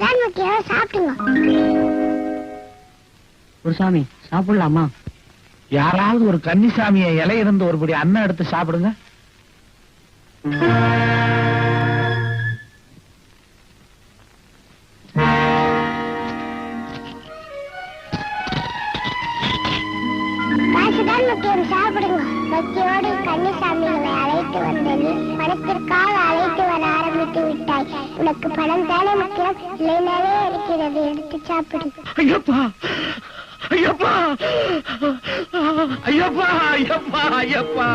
காசுதான் முக்கியம், சாப்பிடுங்க. ஒரு சாமி சாப்பிடலாமா? யாராவது ஒரு கன்னிசாமிய இலை இருந்து ஒருபடி அன்னம் எடுத்து சாப்பிடுங்க. காசுதான் முக்கியம், சாப்பிடுங்க. பக்தியோடு கன்னிசாமிகளை அழைத்து வந்த நீ பணத்திற்காக அழைத்து வர ஆரம்பித்து விட்டாய். உனக்கு பணம் தானே முக்கியம், இல்லைனாலே இருக்கிறது, எடுத்து சாப்பிடு. ஐயப்பா ஐயப்பா ஐயப்பா ஐயப்பா ஐயப்பா